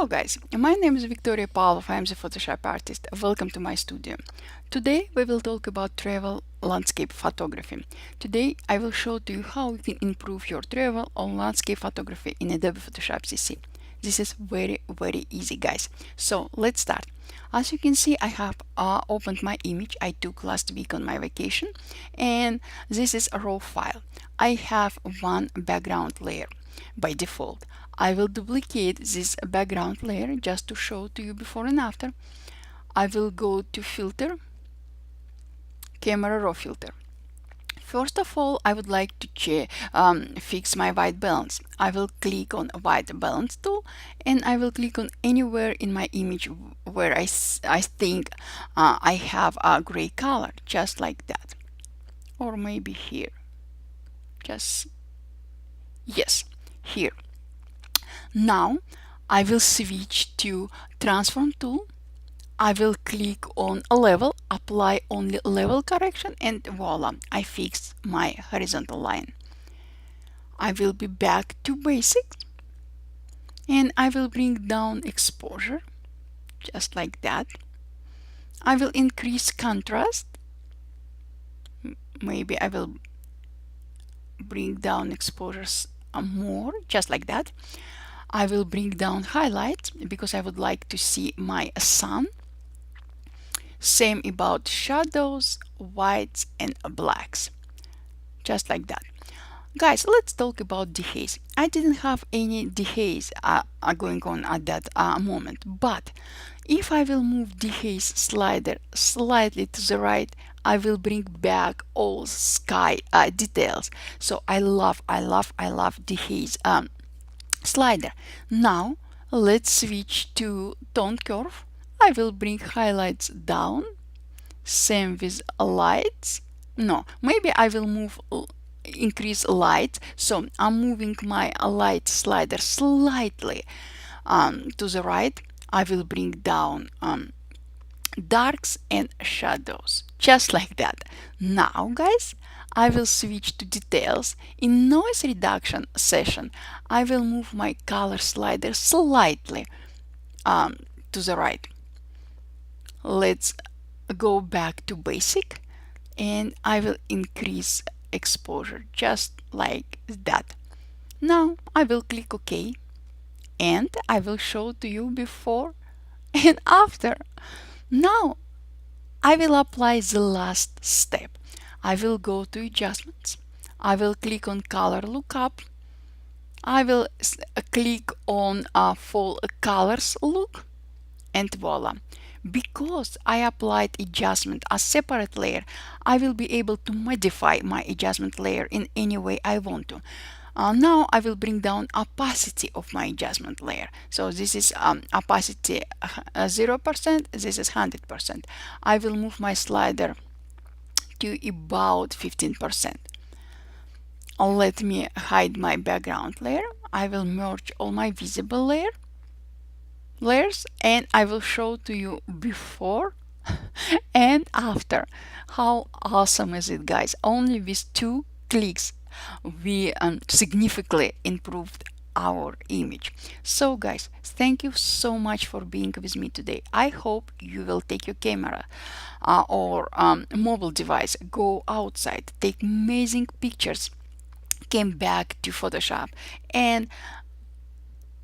Hello guys, my name is Victoria Pavlov. I am the Photoshop artist. Welcome to my studio. Today we will talk about travel landscape photography. Today I will show to you how you can improve your travel or landscape photography in Adobe Photoshop CC. This is very easy guys. So let's start. As you can see, I have opened my image I took last week on my vacation, and this is a raw file. I have one background layer by default. I will duplicate this background layer just to show to you before and after. I will go to filter, camera raw filter. First of all, I would like to fix my white balance. I will click on white balance tool, and I will click on anywhere in my image where I think I have a gray color, just like that. Or maybe here. Just, yes, here. Now I will switch to transform tool. I will click on a level, apply only level correction, and voila, I fixed my horizontal line. I will be back to basics, and I will bring down exposure, just like that. I will increase contrast. Maybe I will bring down exposures more, just like that. I will bring down highlights because I would like to see my sun. Same about shadows, whites and blacks, just like that. Guys, let's talk about dehaze. I didn't have any dehaze going on at that moment, but if I will move dehaze slider slightly to the right, I will bring back all sky details. So I love dehaze slider. Now let's switch to tone curve. I will bring highlights down. Same with lights. No, maybe I will increase light. So I'm moving my light slider slightly to the right. I will bring down darks and shadows, just like that. Now guys, I will switch to details. In noise reduction session, I will move my color slider slightly to the right. Let's go back to basic, and I will increase exposure just like that. Now I will click OK, and I will show to you before and after. Now I will apply the last step. I will go to adjustments. I will click on color lookup. I will click on full colors look, and voila. Because I applied adjustment as separate layer, I will be able to modify my adjustment layer in any way I want to. Now I will bring down opacity of my adjustment layer. So this is opacity 0%, this is 100%. I will move my slider to about 15%. Let me hide my background layer. I will merge all my visible layers, and I will show to you before and after. How awesome is it, guys? Only with 2 clicks we significantly improved our image. So guys, thank you so much for being with me today. I hope you will take your camera or mobile device, go outside, take amazing pictures, came back to Photoshop, and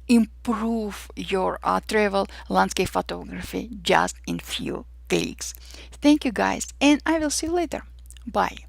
improve your travel landscape photography just in few clicks. Thank you guys, and I will see you later. Bye.